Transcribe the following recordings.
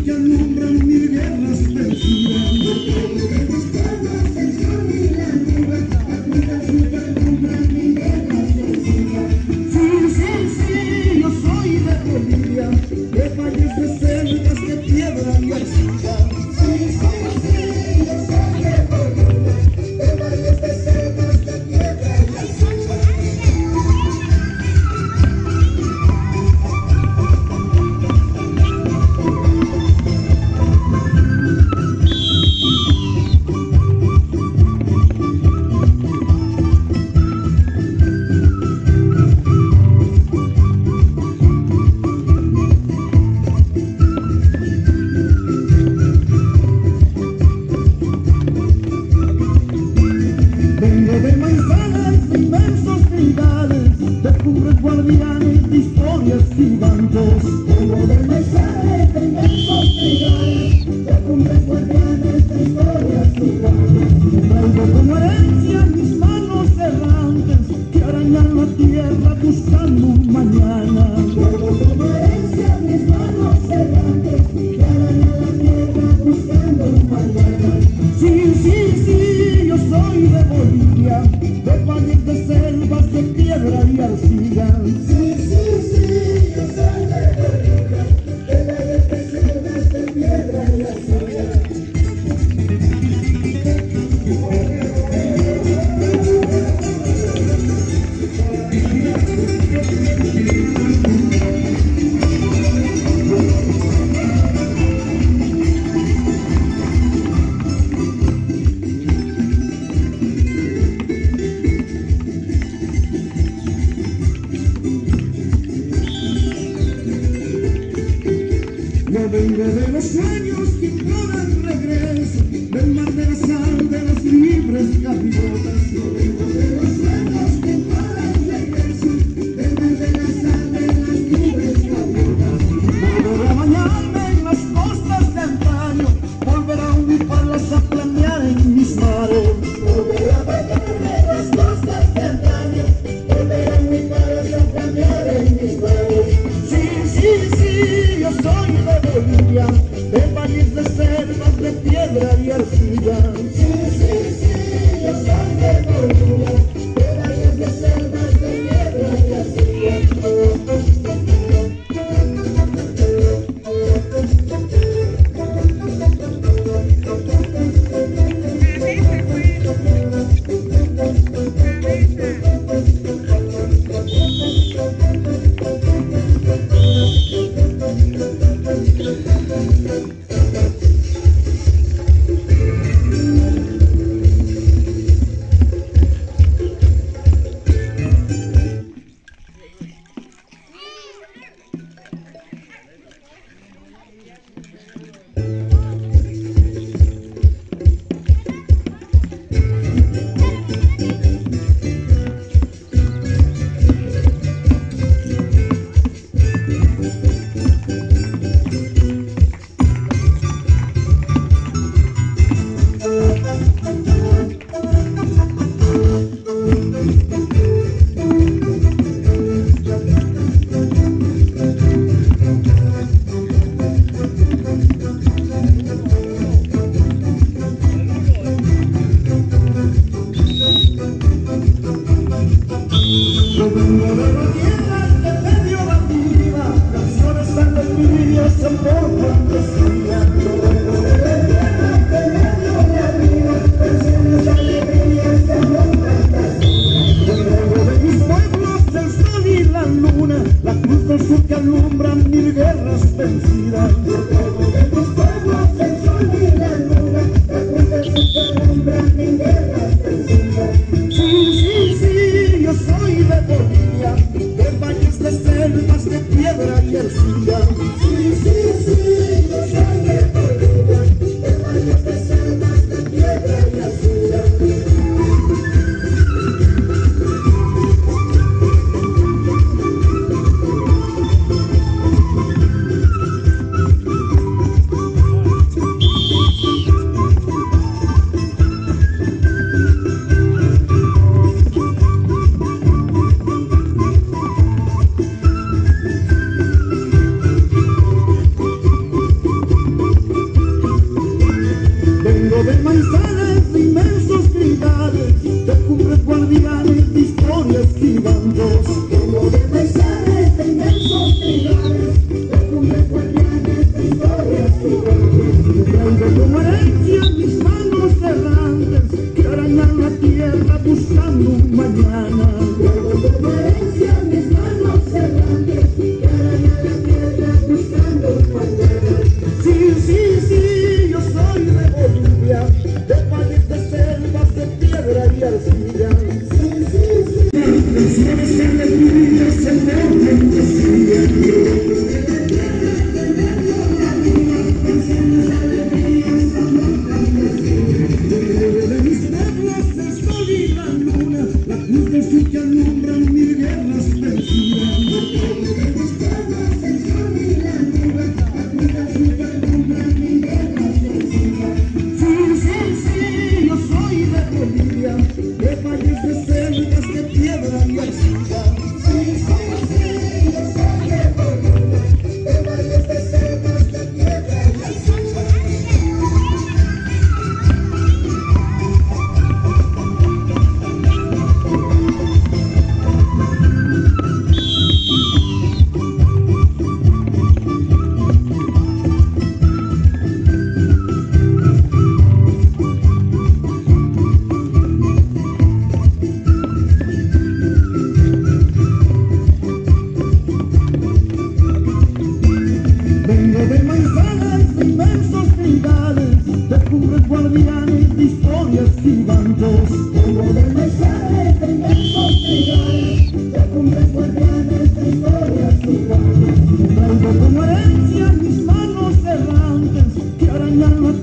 que alumbran mil guerras vencidas. Yo tengo de mis pueblos el sol y la nube, la cruz azul que alumbran mil guerras vencidas. Sí, sí, sí, yo soy de Bolivia, de valles de selvas, de piedra y arcilla. Sí, sí, sí, yo soy de Bolivia, de valles de selvas, de piedra y arcilla. Vengo de manzanas, de inmensos trigales, de cumbres guardianes, de historias gigantes. Vengo de manzanas, de inmensos trigales, de cumbres guardianes, de historias gigantes. Traigo como herencia mis manos errantes, que arañan la tierra buscando un mañana. Traigo como herencia mis manos errantes, que arañan la tierra buscando un mañana. Sí, sí, sí, yo soy de Bolivia, de valles de selvas, de piedra y arcilla. Sí, sí, sí, yo soy de Bolivia, de valles de selvas, de piedra y arcilla. Yo vengo de los sueños que imploran regreso, del mar de la sal de las libres gaviotas. Yo vengo de los sueños que imploran regreso, del mar de la sal de las libres gaviotas. Volveré a bañarme en las costas de antaño, volveré a unifarlas a planear en mis mares. Volveré a bañarme en las costas de antaño, volveré a unifarlas a planear en mis mares. Sí, sí, sí, yo soy de Bolivia, de valles de selvas, de piedra y arcilla. Sí, sí, sí, yo soy de Bolivia, de valles de selvas, de piedra y arcilla. Yo vengo de la tierra que me dio la vida, canciones tan desvividas en por fantasía. Yo vengo de la tierra que me dio la vida, canciones de alegrías en por fantasía. Yo vengo de mis pueblos, el sol y la luna, la cruz del sur que alumbra mil guerras vencidas. Yo vengo de mis pueblos, el sol y la luna, la cruz del sur que alumbra mil guerras vencidas. Sí, sí, sí, yo soy de Bolivia, de valles de selvas, de piedra y arcilla. Sí, sí, sí, yo soy de Bolivia, de valles de selvas, de piedra y arcilla.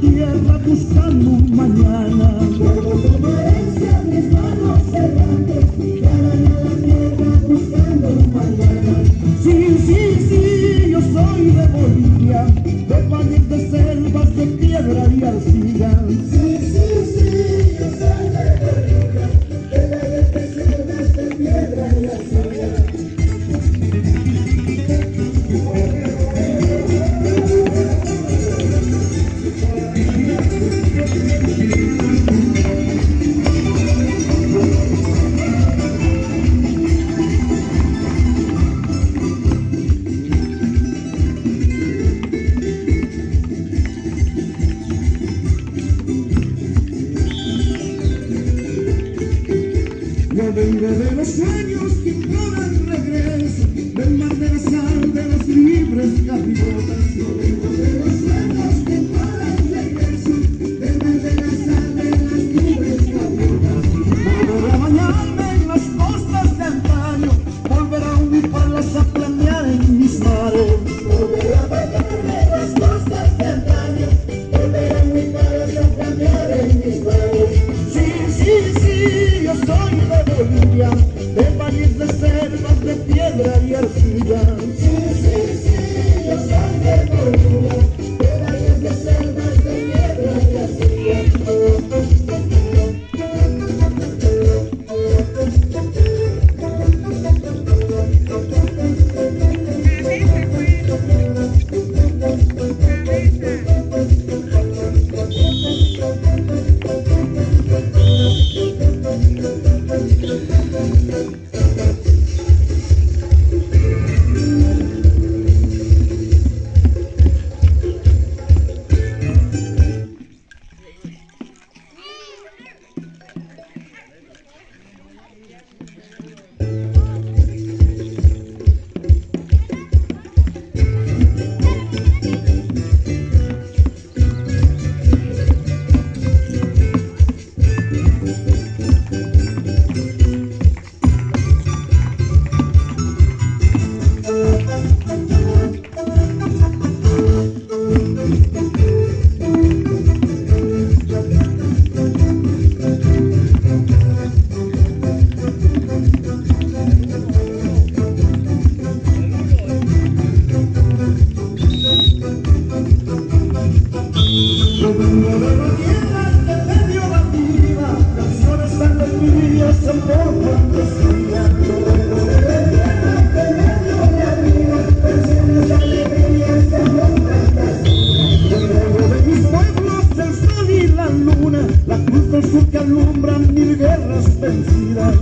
tierra buscando un mañana. Llevo como herencia mis manos errantes, que arañan la tierra buscando un mañana. Sí, sí, sí, yo soy de Bolivia, de valles, de selvas, de piedra y arcilla. Sí, sí, sí, yo soy de Bolivia, de valles, de selvas, de piedra y arcilla. Yo vengo de los sueños que imploran regreso, del mar de la sal de las libres gaviotas. Yo vengo de los sueños que imploran regreso, del mar de la sal de las libres gaviotas. Volveré a bañarme en las costas de antaño, volveré a uniparlas a planear en mis mares. Volveré a bañarme en las costas de antaño, volveré a uniparlas a planear en mis mares. Sí, sí, sí, yo soy de Bolivia, de valles, de selvas, de piedra y arcilla. Sí, sí, sí, yo soy de Bolivia, de valles, de selvas, de piedra y arcilla. Yo vengo de la tierra que me dio la vida, canciones tan definidas en por fantasía. Yo vengo de la tierra que me dio la vida, canciones de alegrías de amor fantasía. Yo vengo de mis pueblos, del sol y la luna, la cruz del sur que alumbra mil guerras vencidas.